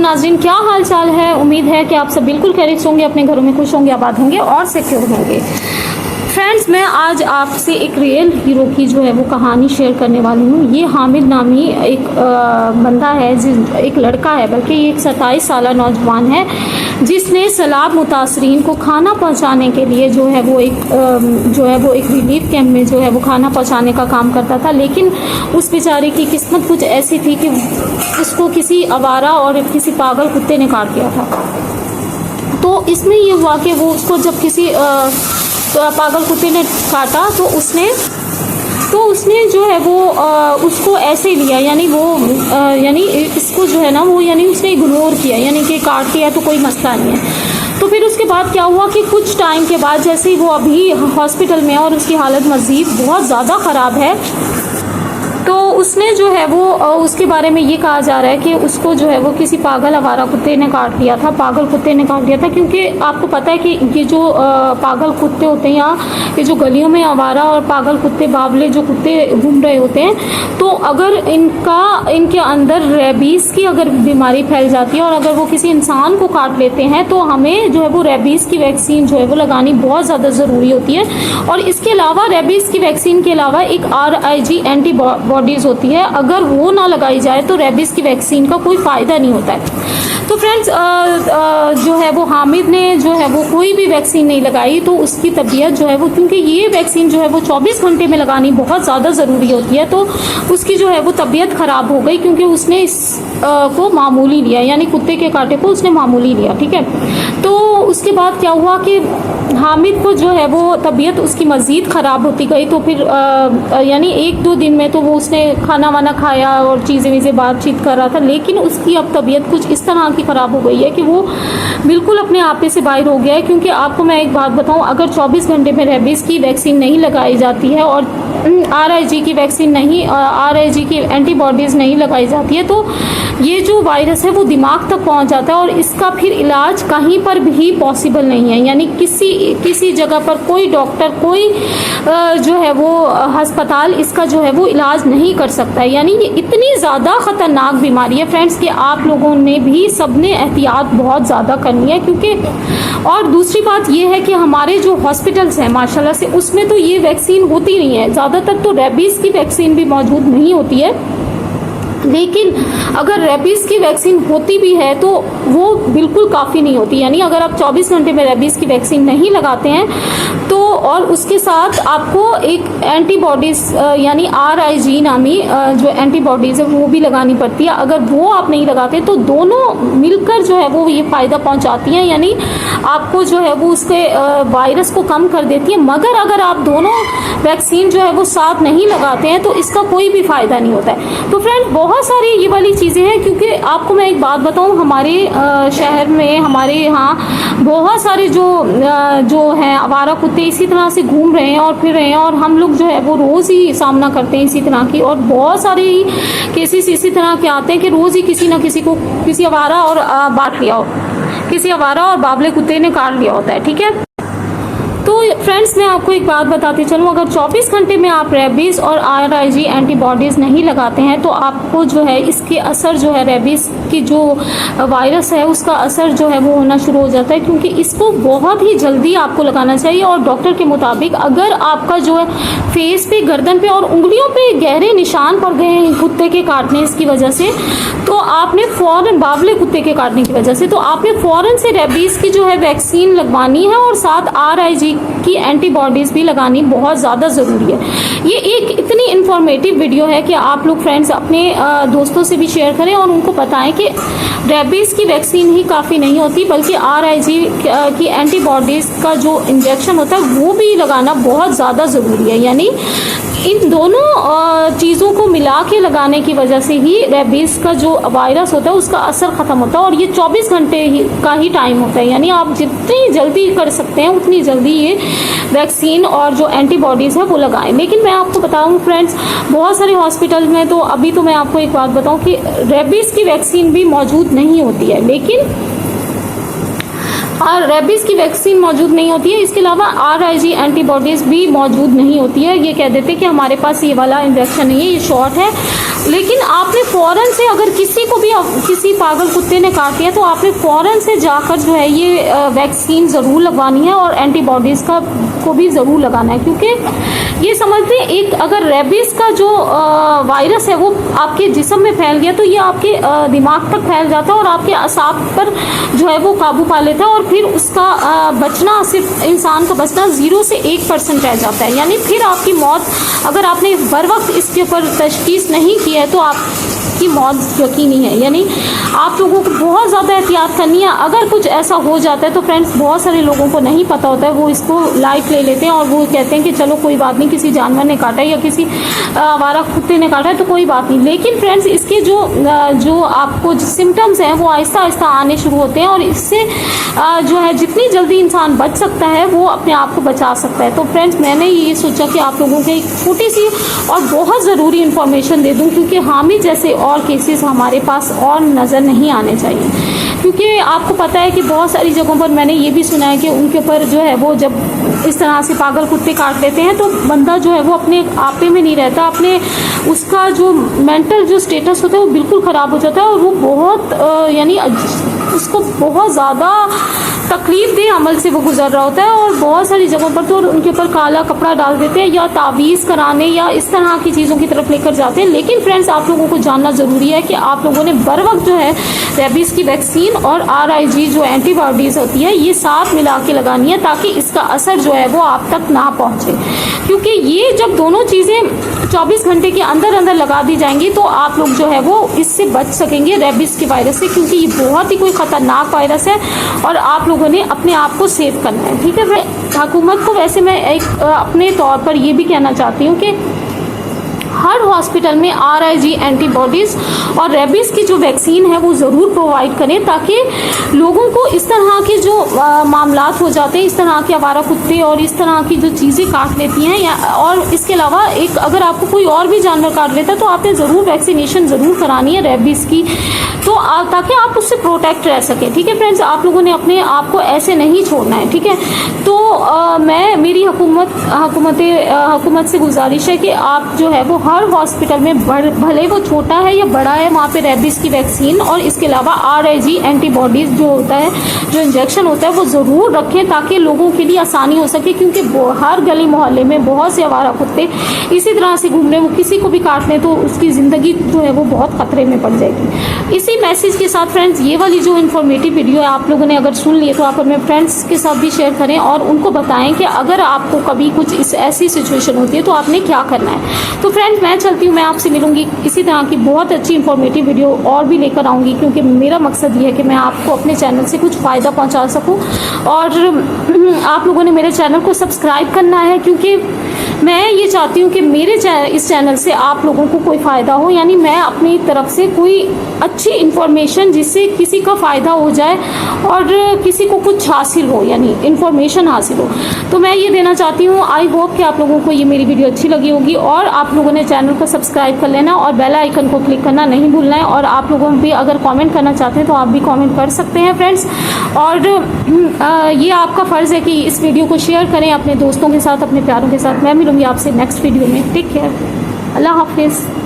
नाज़रीन, क्या हाल चाल है। उम्मीद है कि आप सब बिल्कुल खैरियत होंगे, अपने घरों में खुश होंगे, आबाद होंगे और सिक्योर होंगे। फ्रेंड्स, मैं आज आपसे एक रियल हीरो की जो है वो कहानी शेयर करने वाली हूँ। ये हामिद नामी एक बंदा है, एक लड़का है, बल्कि ये एक 27 साल नौजवान है जिसने सैलाब मुतासरीन को खाना पहुँचाने के लिए जो है वो एक रिलीफ कैंप में जो है वो खाना पहुँचाने का काम करता था। लेकिन उस बेचारे की किस्मत कुछ ऐसी थी कि उसको किसी आवारा और किसी पागल कुत्ते ने काट दिया था। तो इसमें ये हुआ कि वो उसको जब किसी पागल कुत्ते ने काटा तो उसने जो है वो उसको ऐसे लिया, यानी इसको जो है ना वो उसने इग्नोर किया, यानी कि काट दिया तो कोई मसला नहीं है। तो फिर उसके बाद क्या हुआ कि कुछ टाइम के बाद जैसे ही वो अभी हॉस्पिटल में और उसकी हालत मज़ीद बहुत ज़्यादा ख़राब है, तो उसने जो है वो उसके बारे में ये कहा जा रहा है कि उसको जो है वो किसी पागल आवारा कुत्ते ने काट दिया था, पागल कुत्ते ने काट दिया था। क्योंकि आपको पता है कि ये जो पागल कुत्ते होते हैं, या ये जो गलियों में आवारा और पागल कुत्ते, बावले जो कुत्ते घूम रहे होते हैं, तो अगर इनके अंदर रेबीज़ की अगर बीमारी फैल जाती है और अगर वो किसी इंसान को काट लेते हैं, तो हमें जो है वो रेबीज़ की वैक्सीन जो है वो लगानी बहुत ज़्यादा ज़रूरी होती है। और इसके अलावा रेबीज़ की वैक्सीन के अलावा एक RIG एंटीबॉडीज़ होती है, अगर वो ना लगाई जाए तो रेबीज़ की वैक्सीन का कोई फ़ायदा नहीं होता है। तो फ्रेंड्स, जो है वो हामिद ने जो है वो कोई भी वैक्सीन नहीं लगाई, तो उसकी तबीयत जो है वो, क्योंकि ये वैक्सीन जो है वो 24 घंटे में लगानी बहुत ज़्यादा ज़रूरी होती है, तो उसकी जो है वो तबीयत ख़राब हो गई क्योंकि उसने इस को मामूली लिया, यानी कुत्ते के कांटे को उसने मामूली लिया। ठीक है, तो उसके बाद क्या हुआ कि हामिद को जो है वो तबीयत उसकी मज़ीद ख़राब होती गई। तो फिर यानी 1-2 दिन में तो वो उसने खाना वाना खाया और चीज़ें बातचीत कर रहा था, लेकिन उसकी अब तबीयत कुछ इस तरह की ख़राब हो गई है कि वो बिल्कुल अपने आपे से बाहर हो गया है। क्योंकि आपको मैं एक बात बताऊं, अगर 24 घंटे में रेबीज़ की वैक्सीन नहीं लगाई जाती है और RIG की वैक्सीन नहीं, RIG की एंटीबॉडीज़ नहीं लगाई जाती है, तो ये जो वायरस है वो दिमाग तक पहुंच जाता है और इसका फिर इलाज कहीं पर भी पॉसिबल नहीं है। यानी किसी जगह पर कोई डॉक्टर, कोई जो है वो अस्पताल इसका जो है वो इलाज नहीं कर सकता है। यानी ये इतनी ज़्यादा ख़तरनाक बीमारी है फ्रेंड्स कि आप लोगों ने भी सबने एहतियात बहुत ज़्यादा करनी है। क्योंकि और दूसरी बात ये है कि हमारे जो हॉस्पिटल्स हैं माशाल्लाह से, उसमें तो ये वैक्सीन होती नहीं है, ज़्यादातर तो रेबीज़ की वैक्सीन भी मौजूद नहीं होती है। लेकिन अगर रेबीज़ की वैक्सीन होती भी है तो वो बिल्कुल काफ़ी नहीं होती। यानी अगर आप 24 घंटे में रेबीज़ की वैक्सीन नहीं लगाते हैं तो, और उसके साथ आपको एक एंटीबॉडीज़ यानी RIG नामी जो एंटीबॉडीज़ है वो भी लगानी पड़ती है। अगर वो आप नहीं लगाते तो दोनों मिलकर जो है वो ये फ़ायदा पहुंचाती हैं, यानी आपको जो है वो उसके वायरस को कम कर देती है। मगर अगर आप दोनों वैक्सीन जो है वो साथ नहीं लगाते हैं तो इसका कोई भी फ़ायदा नहीं होता है। तो फ्रेंड, बहुत सारी ये वाली चीज़ें हैं। क्योंकि आपको मैं एक बात बताऊं, हमारे शहर में, हमारे यहाँ बहुत सारे जो हैं आवारा कुत्ते इसी तरह से घूम रहे हैं और फिर रहे हैं, और हम लोग जो है वो रोज़ ही सामना करते हैं इसी तरह की। और बहुत सारे केसेस इसी तरह के आते हैं कि रोज़ ही किसी ना किसी को किसी आवारा और बांट लिया हो, किसी आवारा और बावले कुत्ते ने काट लिया होता है। ठीक है, तो फ्रेंड्स, मैं आपको एक बात बताती चलूँ, अगर 24 घंटे में आप रेबीज़ और RIG एंटीबॉडीज़ नहीं लगाते हैं तो आपको जो है इसके असर जो है, रेबीज़ की जो वायरस है उसका असर जो है वो होना शुरू हो जाता है। क्योंकि इसको बहुत ही जल्दी आपको लगाना चाहिए। और डॉक्टर के मुताबिक अगर आपका जो है फेस पे, गर्दन पे और उंगलियों पे गहरे निशान पड़ गए हैं कुत्ते के काटने इसकी वजह से, तो आपने फ़ौरन, बावले कुत्ते के काटने की वजह से, तो आपने फ़ौरन से रेबीज़ की जो है वैक्सीन लगवानी है और साथ RIG की एंटीबॉडीज़ भी लगानी बहुत ज़्यादा ज़रूरी है। ये एक इतनी इन्फॉर्मेटिव वीडियो है कि आप लोग फ्रेंड्स अपने दोस्तों से भी शेयर करें और उनको बताएं कि रेबीज़ की वैक्सीन ही काफ़ी नहीं होती, बल्कि RIG की एंटीबॉडीज़ का जो इंजेक्शन होता है वो भी लगाना बहुत ज़्यादा ज़रूरी है। यानी इन दोनों चीज़ों को मिला के लगाने की वजह से ही रेबीज़ का जो वायरस होता है उसका असर ख़त्म होता है। और ये 24 घंटे का ही टाइम होता है। यानी आप जितनी जल्दी कर सकते हैं उतनी जल्दी ये वैक्सीन और जो एंटीबॉडीज़ है वो लगाएं। लेकिन मैं आपको बताऊं फ्रेंड्स, बहुत सारे हॉस्पिटल में तो अभी तो मैं आपको एक बात बताऊं कि रेबीज़ की वैक्सीन भी मौजूद नहीं होती है। लेकिन और रेबीज़ की वैक्सीन मौजूद नहीं होती है, इसके अलावा RIG एंटीबॉडीज़ भी मौजूद नहीं होती है। ये कह देते हैं कि हमारे पास ये वाला इंजेक्शन नहीं है, ये शॉट है, लेकिन आपने फ़ौरन से, अगर किसी को भी किसी पागल कुत्ते ने काट दिया तो आपने फ़ौरन से जाकर जो है ये वैक्सीन ज़रूर लगवानी है और एंटीबॉडीज़ का को भी ज़रूर लगाना है, क्योंकि ये समझते हैं एक अगर रेबीज़ का जो वायरस है वो आपके जिस्म में फैल गया तो ये आपके दिमाग तक फैल जाता है और आपके असाब पर जो है वो काबू पा लेता है और फिर उसका बचना, सिर्फ इंसान का बचना 0 से 1% रह जाता है। यानी फिर आपकी मौत, अगर आपने बर वक्त इसके ऊपर तशखीस नहीं की है तो आपकी मौत यकीनी है। यानी आप लोगों को बहुत ज़्यादा एहतियात करनी है। अगर कुछ ऐसा हो जाता है तो फ्रेंड्स बहुत सारे लोगों को नहीं पता होता है, वो इसको लाइट ले लेते हैं और वो कहते हैं कि चलो कोई बात नहीं, किसी जानवर ने काटा है या किसी आवारा कुत्ते ने काटा है तो कोई बात नहीं। लेकिन फ्रेंड्स इसके जो आपको सिम्टम्स हैं वो आहिस्ता आहिस्ता आने शुरू होते हैं और इससे जो है जितनी जल्दी इंसान बच सकता है वो अपने आप को बचा सकता है। तो फ्रेंड्स मैंने ये सोचा कि आप लोगों को एक छोटी सी और बहुत ज़रूरी इन्फॉर्मेशन दे दूं, क्योंकि हामी जैसे और केसेस हमारे पास और नज़र नहीं आने चाहिए। क्योंकि आपको पता है कि बहुत सारी जगहों पर मैंने ये भी सुना है कि उनके ऊपर जो है वो जब इस तरह से पागल कुत्ते काट लेते हैं तो बंदा जो है वो अपने आपे में नहीं रहता, अपने उसका जो मेंटल जो स्टेटस होता है वो बिल्कुल ख़राब हो जाता है और वो बहुत यानी उसको बहुत ज़्यादा तकलीफ दे अमल से वो गुजर रहा होता है। और बहुत सारी जगहों पर तो उनके ऊपर काला कपड़ा डाल देते हैं या तावीज़ कराने या इस तरह की चीज़ों की तरफ लेकर जाते हैं। लेकिन फ्रेंड्स आप लोगों को जानना ज़रूरी है कि आप लोगों ने बर वक्त जो है रेबीज़ की वैक्सीन और RIG जो एंटीबॉडीज़ होती है ये साथ मिला के लगानी है, ताकि इसका असर जो है वो आप तक ना पहुँचे। क्योंकि ये जब दोनों चीज़ें 24 घंटे के अंदर अंदर लगा दी जाएंगी तो आप लोग जो है वो इससे बच सकेंगे रेबीज़ के वायरस से, क्योंकि ये बहुत ही कोई ख़तरनाक वायरस है और आप लोगों ने अपने आप को सेव करना है। ठीक है, हुकूमत को वैसे मैं एक अपने तौर पर ये भी कहना चाहती हूँ कि हर हॉस्पिटल में RIG एंटीबॉडीज़ और रेबीज़ की जो वैक्सीन है वो ज़रूर प्रोवाइड करें, ताकि लोगों को इस तरह के जो मामलात हो जाते हैं, इस तरह के आवारा कुत्ते और इस तरह की जो चीज़ें काट लेती हैं या और इसके अलावा एक अगर आपको कोई और भी जानवर काट लेता है तो आपने ज़रूर वैक्सीनेशन ज़रूर करानी है रेबीज़ की, तो ताकि आप उससे प्रोटेक्ट रह सकें। ठीक है फ्रेंड्स, आप लोगों ने अपने आप को ऐसे नहीं छोड़ना है। ठीक है, तो मैं मेरी हुकूमत से गुजारिश है कि आप जो है वो हर हॉस्पिटल में भले वो छोटा है या बड़ा है वहाँ पे रेबीज़ की वैक्सीन और इसके अलावा RIG एंटीबॉडीज़ जो होता है, जो इंजेक्शन होता है वो ज़रूर रखें, ताकि लोगों के लिए आसानी हो सके। क्योंकि हर गली मोहल्ले में बहुत से आवारा कुत्ते इसी तरह से घूम रहे हैं, वो किसी को भी काट लें तो उसकी ज़िंदगी जो है वो बहुत ख़तरे में पड़ जाएगी। इसी मैसेज के साथ फ्रेंड्स ये वाली जो इन्फॉर्मेटिव वीडियो है आप लोगों ने अगर सुन ली तो आप अपने फ्रेंड्स के साथ भी शेयर करें और उनको बताएं कि अगर आपको कभी कुछ ऐसी सिचुएशन होती है तो आपने क्या करना है। तो फ्रेंड्स मैं चलती हूँ, मैं आपसे मिलूंगी इसी तरह की बहुत अच्छी इन्फॉर्मेटिव वीडियो और भी लेकर आऊँगी, क्योंकि मेरा मकसद ये है कि मैं आपको अपने चैनल से कुछ फ़ायदा पहुँचा सकूँ और आप लोगों ने मेरे चैनल को सब्सक्राइब करना है, क्योंकि मैं ये चाहती हूँ कि मेरे इस चैनल से आप लोगों को कोई फ़ायदा हो। यानी मैं अपनी तरफ से कोई अच्छी इन्फॉर्मेशन जिससे किसी का फ़ायदा हो जाए और किसी को कुछ हासिल हो, यानी इन्फॉर्मेशन हासिल हो, तो मैं ये देना चाहती हूँ। आई होप कि आप लोगों को ये मेरी वीडियो अच्छी लगी होगी और आप लोगों ने चैनल को सब्सक्राइब कर लेना और बेल आइकन को क्लिक करना नहीं भूलना है। और आप लोगों भी अगर कमेंट करना चाहते हैं तो आप भी कमेंट कर सकते हैं फ्रेंड्स। और ये आपका फ़र्ज़ है कि इस वीडियो को शेयर करें अपने दोस्तों के साथ, अपने प्यारों के साथ। मैं मिलूँगी आपसे नेक्स्ट वीडियो में। टेक केयर, अल्लाह हाफिज़।